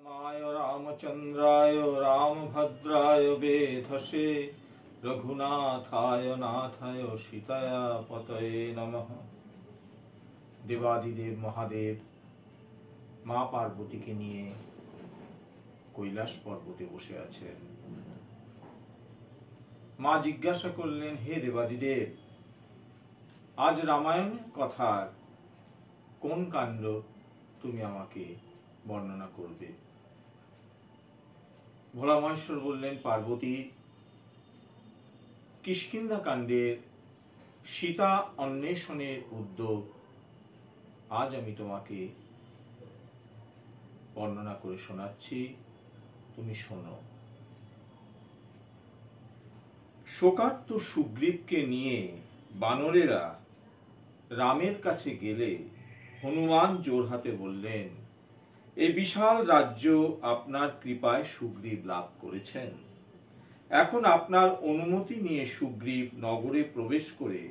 रामाय रामचंद्राय रामभद्राय वेधसे रघुनाथाय नाथाय सीताया पतये नमः। देवादिदेव महादेव মা পার্বতীকে নিয়ে কৈলাস পর্বতে বসে আছেন। মা জিজ্ঞাসা করলেন, হে দেবাদিদেব, আজ রামায়ণের কথার কোন কাণ্ড তুমি আমাকে বর্ণনা করবে? ভোলা মহেশ্বর বললেন, পার্বতী, কিষ্কিন্ধা কাণ্ডের সীতা অন্বেষণের উদ্যোগ আজ আমি তোমাকে বর্ণনা করে শোনাচ্ছি, তুমি শোনো। শোকার্ত সুগ্রীবকে নিয়ে বানরেরা রামের কাছে গেলে হনুমান জোড়হাতে বললেন, এই বিশাল রাজ্য আপনার কৃপায় সুগ্রীব লাভ করেছেন। এখন আপনার অনুমতি নিয়ে সুগ্রীব নগরে প্রবেশ করে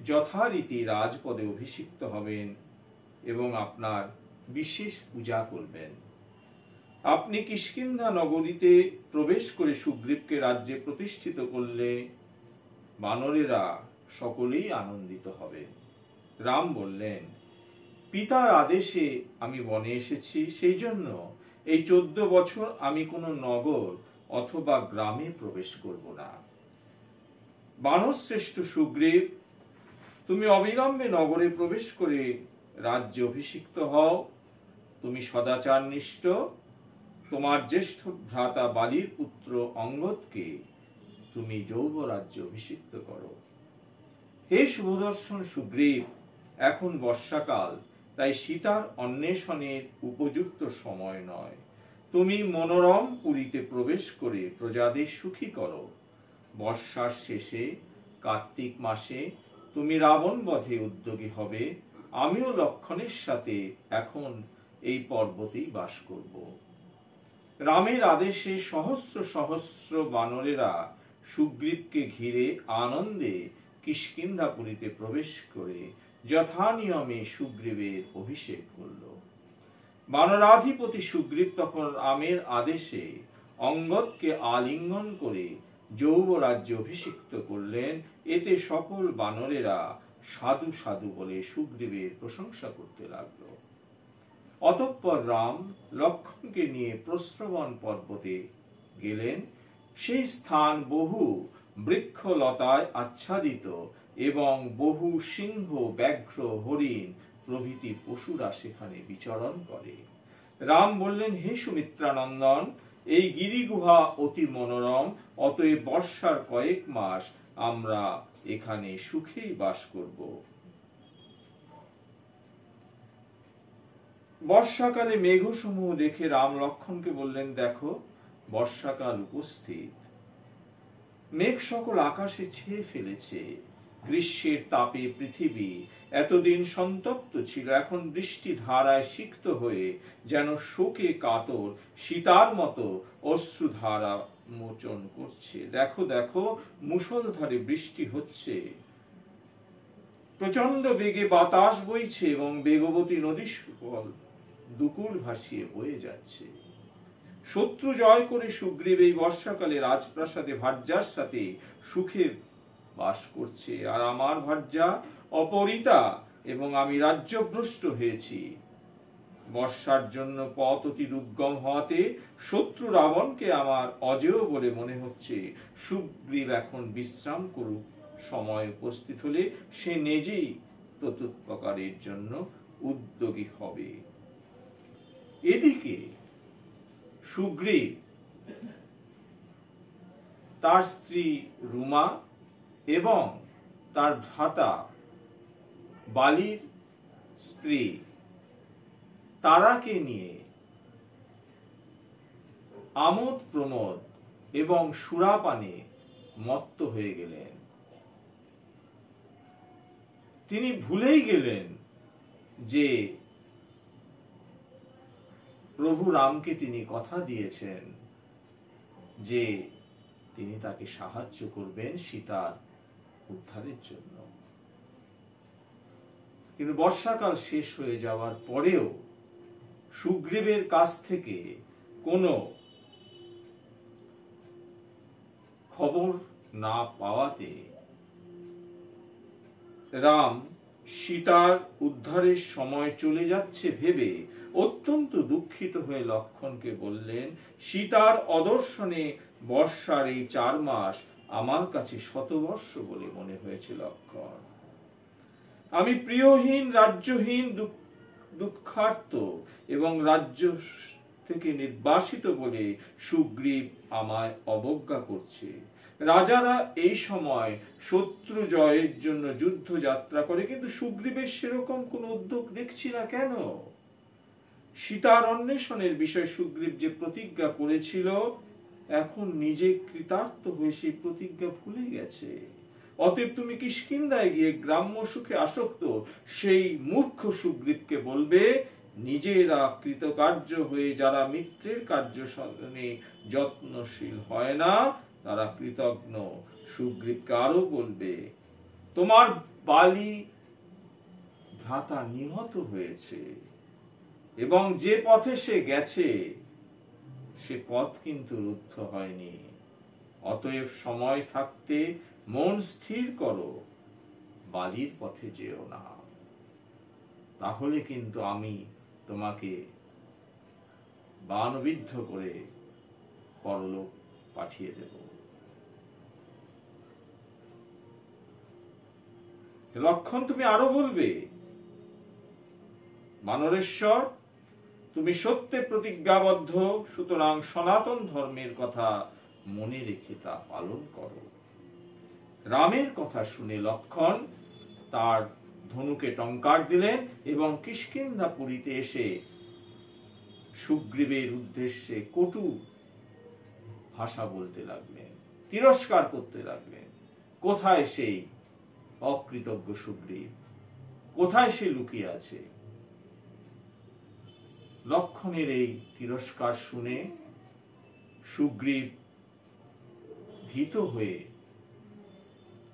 যথারীতি রাজপদে অভিষিক্ত হবেন এবং আপনার বিশেষ পূজা করবেন। আপনি কিষ্কিন্ধা নগরীতে প্রবেশ করে সুগ্রীবকে রাজ্যে প্রতিষ্ঠিত করলে বানরেরা সকলেই আনন্দিত হবে। রাম বললেন, পিতার আদেশে আমি বনে এসেছি, সেই জন্য এই 14 বছর আমি কোনো নগর অথবা গ্রামে প্রবেশ করব না। বানর শ্রেষ্ঠ সুগ্রীব, তুমি অবিলম্বে নগরে প্রবেশ করে রাজ্যে অভিষিক্ত হও। তুমি সদাচার নিষ্ঠ, তোমার জ্যেষ্ঠ ভ্রাতা বালির পুত্র অঙ্গদকে তুমি যৌবরাজ্যে অভিষিক্ত করো। হে শুভদর্শন সুগ্রীব, এখন বর্ষাকাল, তাই সীতার অন্বেষণের উপযুক্ত সময় নয়। তুমি মনোরম পুরীতে প্রবেশ করে প্রজাদের সুখী করো। বর্ষার শেষে কার্তিক মাসে তুমি রাবণ বধে উদ্যোগী হবে। আমিও লক্ষণের সাথে এখন এই পর্বতেই বাস করব। রামের আদেশে সহস্র সহস্র বানরেরা সুগ্রীবকে ঘিরে আনন্দে কিষ্কিন্ধাপুরীতে প্রবেশ করে যথানিয়মে সুগ্রীবের অভিষেক করল। বানরাধিপতি সুগ্রীব তখন রামের আদেশে অঙ্গদকে আলিঙ্গন করে যৌবরাজ্যে অভিষিক্ত করলেন। এতে সকল বানরেরা সাধু সাধু বলে সুগ্রীবের প্রশংসা করতে লাগল। অতঃপর রাম লক্ষ্মণকে নিয়ে প্রস্রবণ পর্বতে গেলেন। সেই স্থান বহু বৃক্ষলতায় আচ্ছাদিত এবং বহু সিংহ, ব্যাঘ্র, হরিণ প্রভৃতি পশুরা সেখানে বিচরণ করে। রাম বললেন, হে সুমিত্রানন্দন, এই গিরিগুহা অতি মনোরম, অতএব বর্ষার কয়েক মাস আমরা এখানে সুখেই বাস করব। বর্ষাকালে মেঘসমূহ দেখে রাম লক্ষ্মণকে বললেন, দেখো বর্ষাকাল উপস্থিত। মেঘ সকল আকাশে ছেয়ে ফেলেছে। গ্রীষ্মের তাপে পৃথিবী এতদিন সন্তপ্ত ছিল, এখন বৃষ্টি ধারায় সিক্ত হয়ে যেন শোকে কাতর সীতার মতো অশ্রুধারা মোচন করছে। দেখো দেখো, মুষলধারে বৃষ্টি হচ্ছে, প্রচন্ড বেগে বাতাস বইছে এবং বেগবতী নদী সুফল দুকুল ভাসিয়ে বয়ে যাচ্ছে। শত্রু জয় করে সুগ্রীব এই বর্ষাকালে রাজপ্রাসাদে ভার্যার সাথে সুখে বাস করছে, আর আমার ভার্যা অপরিতা এবং আমি রাজ্যভ্রষ্ট হয়েছি। বর্ষার জন্য পথ অতি দুর্গম হওয়াতে শত্রু রাবণকে আমার অজেয় বলে মনে হচ্ছে। সুগ্রীব এখন বিশ্রাম করুক, সময় উপস্থিত হলে সে নিজেই প্রত্যুপকারের জন্য উদ্যোগী হবে। এদিকে সুগ্রীব তার স্ত্রী রুমা এবং তার ভ্রাতা বালির স্ত্রী তারাকে নিয়ে আমোদ প্রমোদ এবং সুরাপানে মত্ত হয়ে গেলেন। তিনি ভুলেই গেলেন যে প্রভু রামকে তিনি কথা দিয়েছেন যে তিনি তাকে সাহায্য করবেন সীতার উদ্ধারের জন্য। কিন্তু বর্ষাকাল শেষ হয়ে যাওয়ার পরেও সুগ্রীবের কাছ থেকে কোনো খবর না পাওয়াতে রাম সীতার উদ্ধারের সময় চলে যাচ্ছে ভেবে অত্যন্ত দুঃখিত হয়ে লক্ষ্মণকে বললেন, সীতার অদর্শনে বর্ষার এই 4 মাস আমার কাছে শতবর্ষ বলে মনে হয়েছে লক্ষ্মণ। আমি প্রিয়হীন, রাজ্যহীন, দুঃখার্ত এবং রাজ্য থেকে নির্বাসিত বলে সুগ্রীব আমায় অবজ্ঞা করছে। রাজারা এই সময় শত্রু জয়ের জন্য যুদ্ধ যাত্রা করে, কিন্তু সুগ্রীবের সেরকম কোন উদ্যোগ দেখছি না কেন? সীতার অন্বেষণের বিষয়ে সুগ্রীব যে প্রতিজ্ঞা করেছিল, এখন নিজে কৃতার্থ হয়ে সেই প্রতিজ্ঞা ভুলে গেছে। অতএব তুমি কিষ্কিন্ধায় গিয়ে গ্রাম্য সুখে আসক্ত সেই মূর্খ সুগ্রীবকে বলবে, নিজেরা কৃতকার্য হয়ে যারা মিত্রের কার্য সাধনে যত্নশীল হয় না তারা কৃতজ্ঞ। সুগ্রীবকে আরো বলবে, তোমার বালি ভ্রাতা নিহত হয়েছে এবং যে পথে সে গেছে সে পথ কিন্তু রুদ্ধ হয়নি। অতএব সময় থাকতে মন স্থির করো, বালির পথে যেও না, তাহলে কিন্তু আমি তোমাকে বাণবিদ্ধ করে পরলোক পাঠিয়ে দেব। লক্ষ্মণ, তুমি আরো বলবে, বানরেশ্বর, তুমি সত্যে প্রতিজ্ঞাবদ্ধ, সুতরাং সনাতন ধর্মের কথা মনে রেখে তা পালন করো। রামের কথা শুনে লক্ষ্মণ তার ধনুকে টঙ্কার দিলেন এবং কিষ্কিন্ধাপুরীতে এসে সুগ্রীবের উদ্দেশ্যে কটু ভাষা বলতে লাগলেন, তিরস্কার করতে লাগলেন। কোথায় সেই অকৃতজ্ঞ সুগ্রীব? কোথায় সে লুকিয়ে আছে? লক্ষ্মণের এই তিরস্কার শুনে সুগ্রীব ভীত হয়ে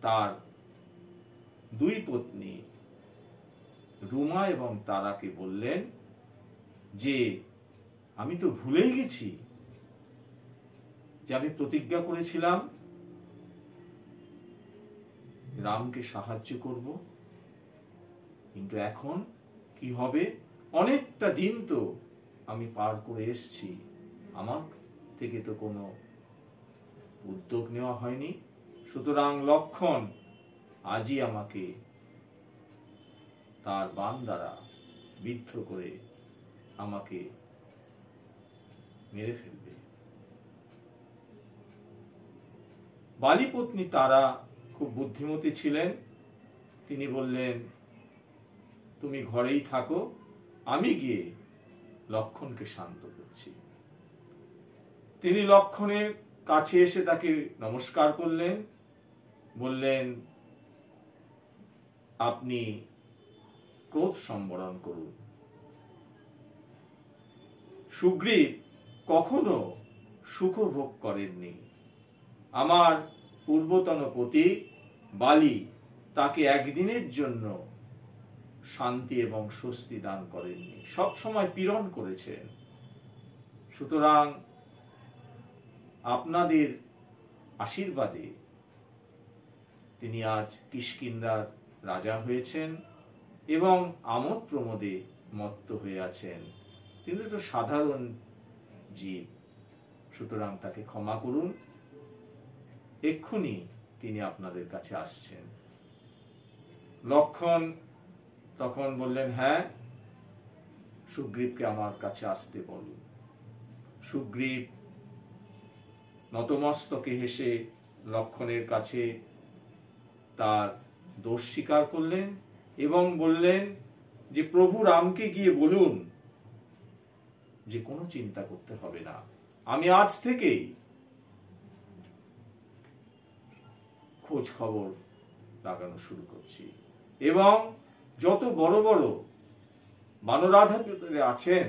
তার 2 পত্নী রুমা এবং তারাকে বললেন যে, আমি তো ভুলেই গেছি যে আমি প্রতিজ্ঞা করেছিলাম রামকে সাহায্য করব, কিন্তু এখন কি হবে? অনেকটা দিন তো আমি পার করে এসেছি, আমার থেকে তো কোনো উদ্যোগ নেওয়া হয়নি। সুতরাং লক্ষ্মণ আজই আমাকে তার বাণ দ্বারা বিদ্ধ করে আমাকে মেরে ফেলবে। বালিপত্নী তারা খুব বুদ্ধিমতী ছিলেন। তিনি বললেন, তুমি ঘরেই থাকো, আমি গিয়ে লক্ষ্মণকে শান্ত করছি। তিনি লক্ষ্মণের কাছে এসে তাকে নমস্কার করলেন, বললেন, আপনি ক্রোধ সম্বরণ করুন। সুগ্রীব কখনো সুখ ভোগ করেননি। আমার পূর্বতন পতি বালি তাকে একদিনের জন্য শান্তি এবং স্বস্তি দান করেননি, সব সময় পীড়ন করেছেন। সুতরাং আপনাদের আশীর্বাদে তিনি আজ কিষ্কিন্ধার রাজা হয়েছেন এবং আমোদ প্রমোদে মত্ত হয়ে আছেন। তিনি তো সাধারণ জীব, সুতরাং তাকে ক্ষমা করুন, এক্ষুনি তিনি আপনাদের কাছে আসছেন। লক্ষ্মণ তখন বললেন, হ্যাঁ, সুগ্রীবকে আমার কাছে আসতে বলুন। সুগ্রীব নতমস্তকে হেসে লক্ষ্মণের কাছে তার দোষ স্বীকার করলেন এবং বললেন যে, প্রভু রামকে গিয়ে বলুন যে কোনো চিন্তা করতে হবে না, আমি আজ থেকেই খোঁজ খবর লাগানো শুরু করছি এবং যত বড় বড় বানরাধিপতি আছেন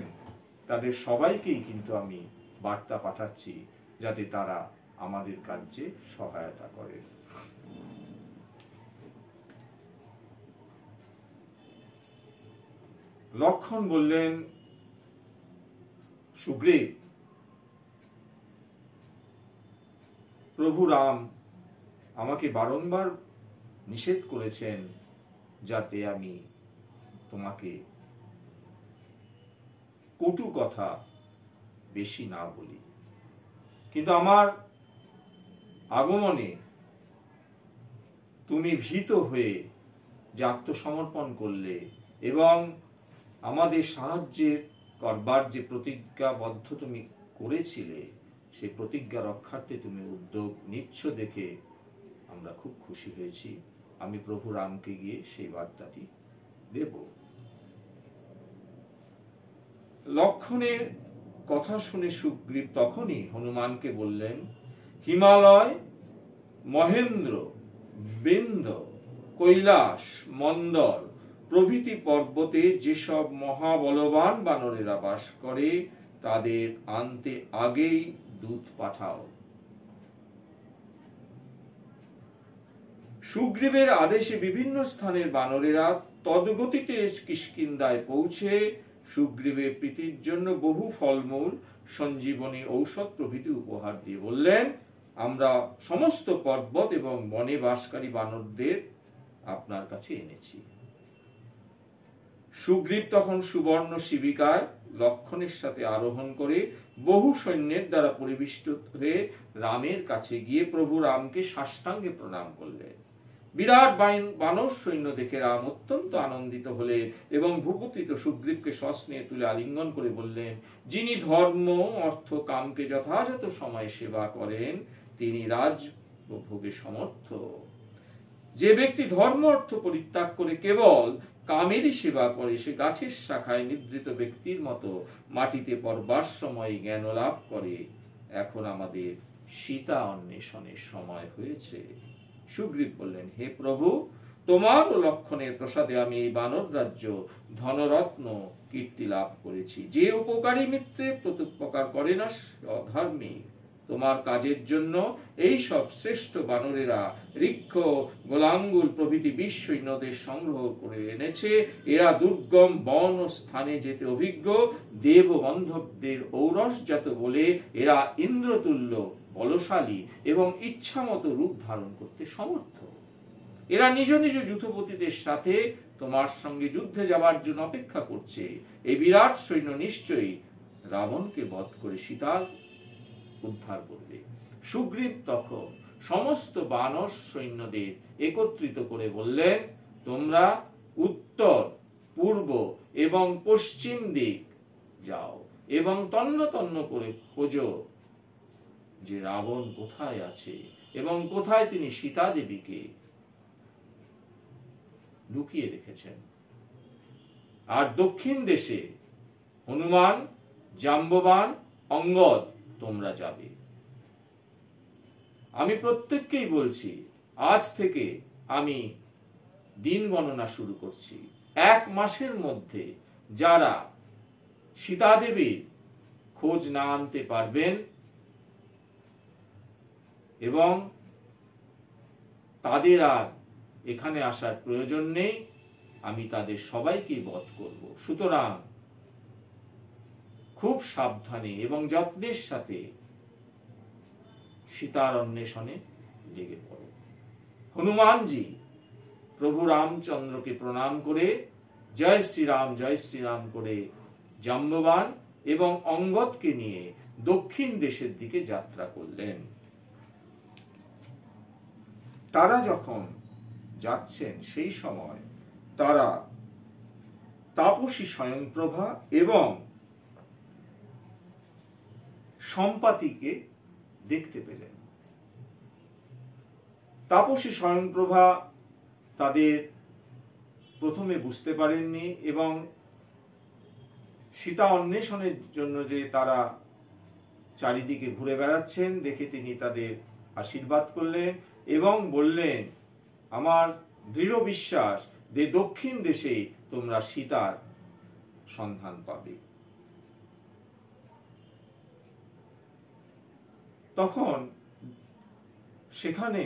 তাদের সবাইকেই কিন্তু আমি বার্তা পাঠাচ্ছি যাতে তারা আমাদের কার্যে সহায়তা করে। লক্ষ্মণ বললেন, সুগ্রীব, প্রভু রাম আমাকে বারংবার নিষেধ করেছেন যাতে আমি তোমাকে কটু কথা বেশি না বলি, কিন্তু আমার আগমনে তুমি ভীত হয়ে যে আত্মসমর্পণ করলে এবং আমাদের সাহায্যের করবার যে প্রতিজ্ঞাবদ্ধ তুমি করেছিলে সেই প্রতিজ্ঞা রক্ষার্থে তুমি উদ্যোগ নিচ্ছ দেখে আমরা খুব খুশি হয়েছি। আমি প্রভু রামকে গিয়ে সেই বার্তাটি দেব। লক্ষণের কথা শুনে সুগ্রীব তখনই হনুমানকে বললেন, হিমালয়, মহেন্দ্র, বিন্ধ্য, কৈলাস, মন্দর প্রভৃতি পর্বতে যেসব মহাবলবান বানরেরা বাস করে তাদের আনতে আগেই দূত পাঠাও। সুগ্রীবের আদেশে বিভিন্ন স্থানের বানরেরা তদ্গতিতে কিষ্কিন্ধায় পৌঁছে সুগ্রীবের প্রীতির জন্য বহু ফলমূল, সঞ্জীবনী ঔষধ প্রভৃতি উপহার দিয়ে বললেন, আমরা সমস্ত পর্বত এবং বনে বাসকারী বানরদের আপনার কাছে এনেছি। সুগ্রীব তখন সুবর্ণ শিবিকায় লক্ষণের সাথে আরোহণ করে বহু সৈন্যের দ্বারা পরিবেষ্টিত হয়ে রামের কাছে গিয়ে প্রভু রামকে সাষ্টাঙ্গে প্রণাম করলেন। বিরাট বানর সৈন্য দেখে রাম অত্যন্ত আনন্দিত হলেন এবং ভূপতিত সুগ্রীবকে সস্নেহে তুলে আলিঙ্গন করে বললেন, যিনি ধর্ম, অর্থ, কামকে যথাযথ সময়ে সেবা করেন তিনি রাজভোগে সমর্থ। যে ব্যক্তি ধর্ম অর্থ পরিত্যাগ করে কেবল কামেরই সেবা করে সে গাছের শাখায় নিদ্রিত ব্যক্তির মতো মাটিতে পড়বার সময় জ্ঞান লাভ করে। এখন আমাদের সীতা অন্বেষণের সময় হয়েছে। সুগ্রীব বললেন, হে প্রভু, তোমার ও লক্ষণের প্রসাদে আমি এই বানর রাজ্য ধনরত্ন কীর্তি লাভ করেছি। যে উপকারী মিত্রে প্রত্যুপকার করে না অধর্মী। তোমার কাজের জন্য এই সব শ্রেষ্ঠ বানরেরা ঋক্ষ, গোলাঙ্গুল প্রভৃতি 20 সৈন্যদের সংগ্রহ করে এনেছে। এরা দুর্গম বন ও স্থানে যেতে অভিজ্ঞ, দেব বান্ধবদের ঔরসজাত বলে এরা ইন্দ্রতুল্য বলশালী এবং ইচ্ছামতো রূপ ধারণ করতে সমর্থ। এরা নিজ নিজ যুথপতিদের সাথে তোমার সঙ্গে যুদ্ধে যাবার জন্য অপেক্ষা করছে। এই বিরাট সৈন্য নিশ্চয়ই রাবণকে বধ করে সীতার উদ্ধার করবে। সুগ্রীব তখন সমস্ত বানর সৈন্যদের একত্রিত করে বললেন, তোমরা উত্তর, পূর্ব এবং পশ্চিম দিক যাও এবং তন্ন তন্ন করে খোঁজো যে রাবণ কোথায় আছে এবং কোথায় তিনি সীতা দেবীকে লুকিয়ে রেখেছেন। আর দক্ষিণ দেশে হনুমান, জাম্ববান, অঙ্গদ তোমরা যাবে। আমি প্রত্যেককেই বলছি, আজ থেকে আমি দিন গণনা শুরু করছি। 1 মাসের মধ্যে যারা সীতা দেবীর খোঁজ না আনতে পারবেন এবং তাদের আর এখানে আসার প্রয়োজন নেই, আমি তাদের সবাইকে বধ করব। সুতরাং খুব সাবধানে এবং যত্নের সাথে সীতার অন্বেষণে লেগে পড়ো। হনুমানজি প্রভু রামচন্দ্রকে প্রণাম করে জয় শ্রীরাম করে জাম্ববান এবং অঙ্গদকে নিয়ে দক্ষিণ দেশের দিকে যাত্রা করলেন। তারা যখন যাচ্ছেন সেই সময় তারা তাপসী স্বয়ংপ্রভা এবং সম্পাতিকে দেখতে পেলেন। তাপসী স্বয়ংপ্রভা তাদের প্রথমে বুঝতে পারেননি এবং সীতা অন্বেষণের জন্য যে তারা চারিদিকে ঘুরে বেড়াচ্ছেন দেখে তিনি তাদের আশীর্বাদ করলেন এবং বললেন, আমার দৃঢ় বিশ্বাস যে দক্ষিণ দেশে তোমরা সীতার সন্ধান পাবে। তখন সেখানে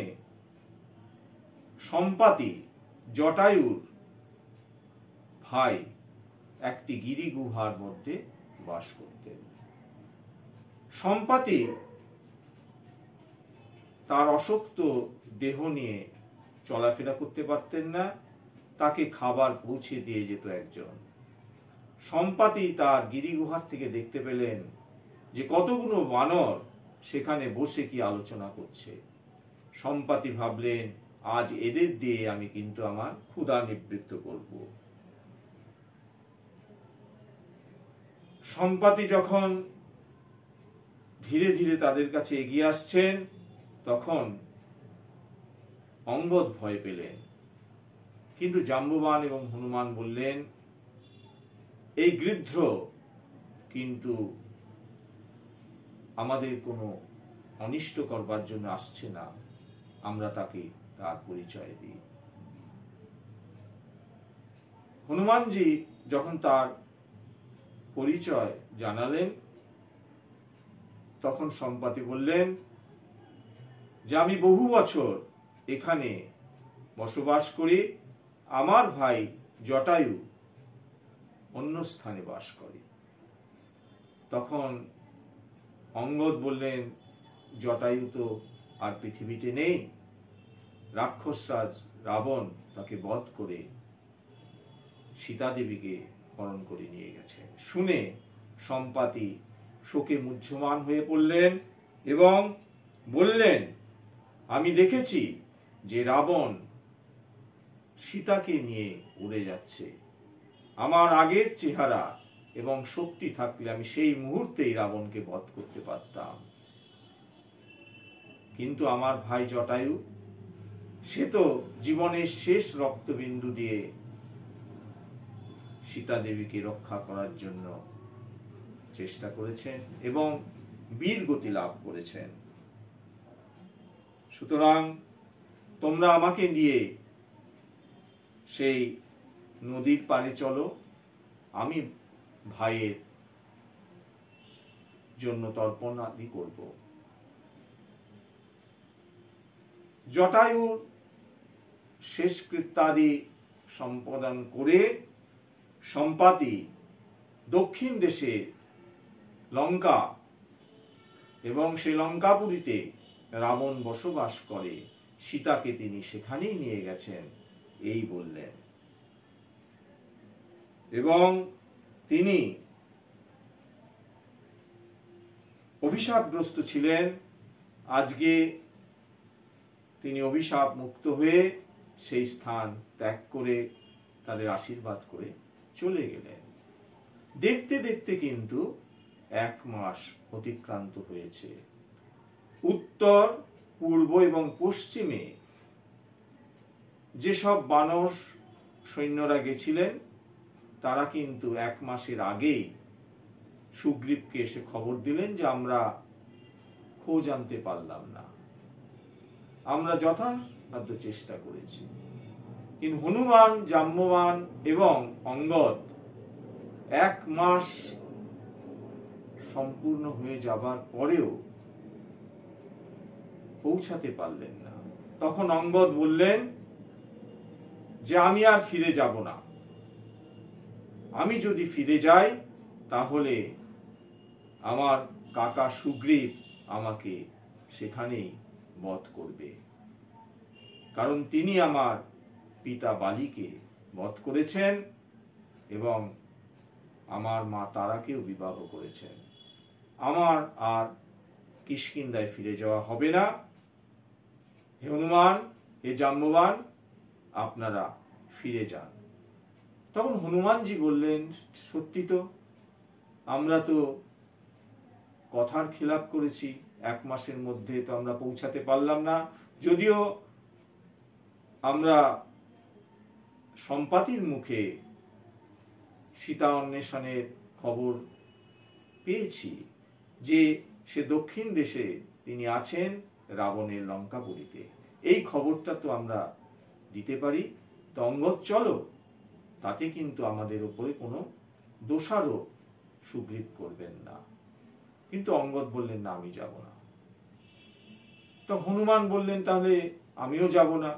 সম্পাতি জটায়ুর ভাই একটি গিরি গুহার মধ্যে বাস করতেন। সম্পাতি তার অশক্ত দেহ নিয়ে চলাফেরা করতে পারতেন না, তাকে খাবার পৌঁছে দিয়ে যেত একজন। সম্পাতি তার গিরিগুহার থেকে দেখতে পেলেন যে কতগুলো বানর সেখানে বসে কি আলোচনা করছে। সম্পাতি ভাবলেন, আজ এদের দিয়ে আমি কিন্তু আমার ক্ষুধা নিবৃত্ত করব। সম্পাতি যখন ধীরে ধীরে তাদের কাছে এগিয়ে আসছেন, তখন অঙ্গদ ভয় পেলেন। কিন্তু জাম্ববান এবং হনুমান বললেন, এই গৃধ্র কিন্তু আমাদের কোনো অনিষ্ট করবার জন্য আসছে না, আমরা তাকে তার পরিচয় দিই। হনুমানজি যখন তার পরিচয় জানালেন, তখন সম্পাতি বললেন যে আমি বহু বছর এখানে বসবাস করি, আমার ভাই জটায়ু অন্য স্থানে বাস করে। তখন অঙ্গদ বললেন, জটায়ু তো আর পৃথিবীতে নেই, রাক্ষসরাজ রাবণ তাকে বধ করে সীতা দেবীকে হরণ করে নিয়ে গেছে। শুনে সম্পাতি শোকে মুহ্যমান হয়ে পড়লেন এবং বললেন, আমি দেখেছি যে রাবণ সীতাকে নিয়ে উড়ে যাচ্ছে। আমার আগের চেহারা এবং শক্তি থাকলে আমি সেই মুহূর্তেই রাবণকে বধ করতে পারতাম, কিন্তু আমার ভাই জটায়ু, সে তো জীবনের শেষ রক্তবিন্দু দিয়ে সীতা দেবীকে রক্ষা করার জন্য চেষ্টা করেছেন এবং বীর গতি লাভ করেছেন। সুতরাং তোমরা আমাকে নিয়ে সেই নদীর পাড়ে চলো, আমি ভাইয়ের জন্য তর্পণ আদি করব। জটায়ুর শেষকৃত্যাদি সম্পাদন করে সম্পাতি দক্ষিণ দেশে লঙ্কা এবং সেই লঙ্কাপুরীতে রাবণ বসবাস করে, সীতাকে তিনি সেখানেই নিয়ে গেছেন, এই বললেন। এবং তিনি অভিশাপগ্রস্ত ছিলেন, আজকে তিনি অভিশাপ মুক্ত হয়ে সেই স্থান ত্যাগ করে তাদের আশীর্বাদ করে চলে গেলেন। দেখতে দেখতে কিন্তু 1 মাস অতিক্রান্ত হয়েছে। উত্তর, পূর্ব এবং পশ্চিমে যেসব বানর সৈন্যরা গেছিলেন, তারা কিন্তু 1 মাসের আগেই সুগ্রীবকে এসে খবর দিলেন যে আমরা খোঁজ আনতে পারলাম না, আমরা যথাসাধ্য চেষ্টা করেছি। কিন্তু হনুমান, জাম্ববান এবং অঙ্গদ 1 মাস সম্পূর্ণ হয়ে যাবার পরেও পৌঁছাতে পারলেন না। তখন অঙ্গদ বললেন যে আমি আর ফিরে যাব না, আমি যদি ফিরে যাই তাহলে আমার কাকা সুগ্রীব আমাকে সেখানেই বধ করবে, কারণ তিনি আমার পিতা বালিকে বধ করেছেন এবং আমার মা তারাকেও বিবাহ করেছেন। আমার আর কিষ্কিন্ধায় ফিরে যাওয়া হবে না। হে হনুমান, হে জাম্ববান, আপনারা ফিরে যান। তখন হনুমানজি বললেন, সত্যি তো, আমরা তো কথার খেলাপ করেছি, 1 মাসের মধ্যে তো আমরা পৌঁছাতে পারলাম না। যদিও আমরা সম্পাতির মুখে সীতা অন্বেষণের খবর পেয়েছি যে সে দক্ষিণ দেশে তিনি আছেন রাবণের লঙ্কাপুরীতে, এই খবরটা তো আমরা দিতে পারি। তো অঙ্গদ চলো, তাতে কিন্তু আমাদের উপরে কোনো দোষারোপ সুগ্রীব করবেন না। কিন্তু অঙ্গদ বললেন, না, আমি যাব না। তো হনুমান বললেন, তাহলে আমিও যাব না,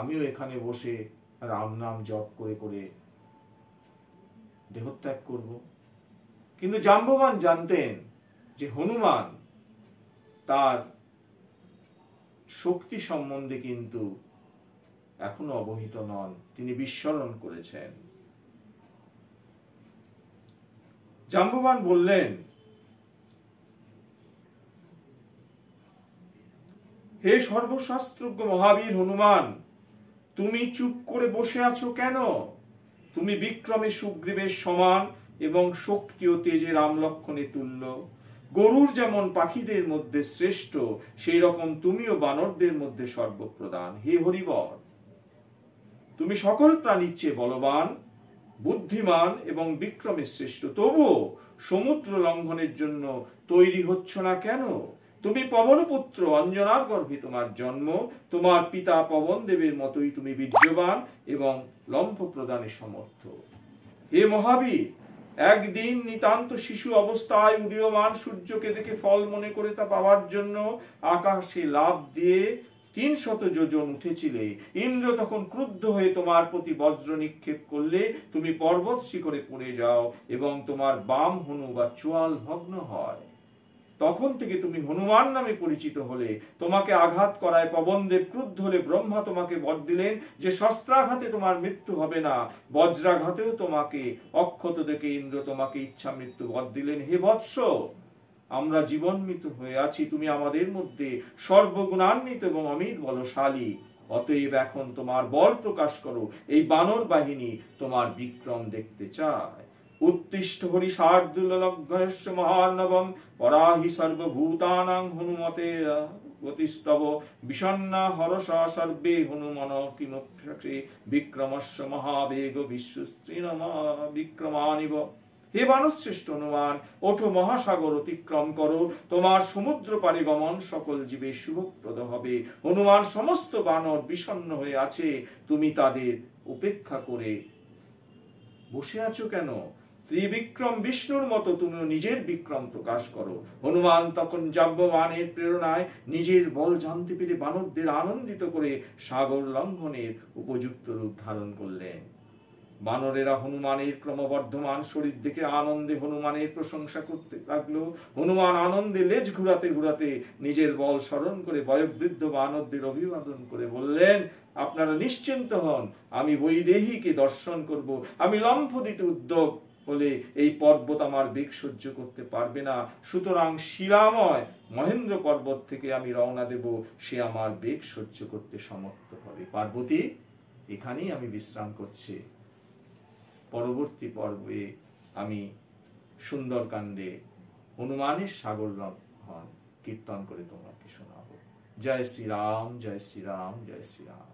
আমিও এখানে বসে রাম নাম জপ করে করে দেহত্যাগ করব। কিন্তু জাম্ববান জানতেন যে হনুমান তার শক্তি সম্বন্ধে কিন্তু এখনো অবহিত নন, তিনি বিস্মরণ করেছেন। জাম্ববান বললেন, হে সর্বশাস্ত্রজ্ঞ মহাবীর হনুমান, তুমি চুপ করে বসে আছো কেন? তুমি বিক্রমে সুগ্রীবের সমান এবং শক্তি ও তেজে রাম লক্ষণে তুল্য। গরুর যেমন পাখিদের মধ্যে শ্রেষ্ঠ, সেই রকম তুমিও বানরদের মধ্যে সর্বপ্রধান। হে হরিবর, তুমি সকল প্রাণীর চেয়ে বলবান, বুদ্ধিমান এবং বিক্রমে শ্রেষ্ঠ, তবুও সমুদ্র লঙ্ঘনের জন্য তৈরি হচ্ছ না কেন? তুমি পবনপুত্র, অঞ্জনার গর্ভে তোমার জন্ম। তোমার পিতা পবন দেবের মতোই তুমি বীর্যবান এবং লম্ফ প্রদানে সমর্থ। হে মহাবীর, একদিন নিতান্ত শিশু অবস্থায় উদীয়মান সূর্যকে দেখে ফল মনে করে তা পাওয়ার জন্য আকাশে লাফ দিয়ে 300 যোজন উঠেছিলে। ইন্দ্র তখন ক্রুদ্ধ হয়ে তোমার প্রতি বজ্র নিক্ষেপ করলে তুমি পর্বত শিখরে পড়ে যাও এবং তোমার বাম হনু বা চোয়াল ভগ্ন হয়। তখন থেকে তুমি হনুমান নামে পরিচিত হলে। তোমাকে আঘাত করায় পবনদেব ক্রুদ্ধ হলে ব্রহ্মা তোমাকে বর দিলেন যে শস্ত্রাঘাতে তোমার মৃত্যু হবে না, বজ্রাঘাতেও তোমাকে অক্ষত দেখে ইন্দ্র তোমাকে ইচ্ছা মৃত্যু বর দিলেন। হে বৎস, আমরা জীবনমৃত হয়ে আছি, তুমি আমাদের মধ্যে সর্বগুণান্বিত এবং অমিত বলশালী। অতএব এখন তোমার বল প্রকাশ করো, এই বানর বাহিনী তোমার বিক্রম দেখতে চায়। উত্তিষ্ঠ হরি শার্দুলগ্নস্য মহার্ণবম পরাহি সর্বভূতানাং হনুমতে গতিস্তব বিষণ্ণা হরসা সর্বে হনুমন কিমুক্ষে বিক্রমস্য মহাবেগ বিশ্বস্ত্রীনমা বিক্রমানিব। হে বানশ্রেষ্ঠ হনুমান, ওঠো, মহাসাগর অতিক্রম করো, তোমার সমুদ্র পারে গমন সকল জীবে শুভপ্রদ হবে। হনুমান, সমস্ত বানর বিষণ্ণ হয়ে আছে, তুমি তাদের উপেক্ষা করে বসে আছো কেন? ত্রিবিক্রম বিষ্ণুর মতো তুমিও নিজের বিক্রম প্রকাশ করো। হনুমান তখন জাম্ববানের প্রেরণায় নিজের বল জানতে পেরে বানরদের আনন্দিত করে সাগর লঙ্ঘনের উপযুক্ত রূপ ধারণ করলেন। বানরেরা হনুমানের ক্রমবর্ধমান শরীর দেখে আনন্দে হনুমানের প্রশংসা করতে লাগলো। হনুমান আনন্দে লেজ ঘুরাতে ঘুরাতে নিজের বল স্মরণ করে বয়োবৃদ্ধ বানরদের অভিবাদন করে বললেন, আপনারা নিশ্চিন্ত হন, আমি বৈদেহীকে দর্শন করব। আমি লম্ফ দিতে উদ্যোগ হলে এই পর্বত আমার বেগ সহ্য করতে পারবে না, সুতরাং শিলাময় মহেন্দ্র পর্বত থেকে আমি রওনা দেব, সে আমার বেগ সহ্য করতে সমর্থ হবে। পার্বতী, এখানেই আমি বিশ্রাম করছি। পরবর্তী পর্বে আমি সুন্দরকাণ্ডে হনুমানের সাগর লঙ্ঘন কীর্তন করে তোমাকে শোনাবো। জয় শ্রীরাম, জয় শ্রীরাম, জয় শ্রীরাম।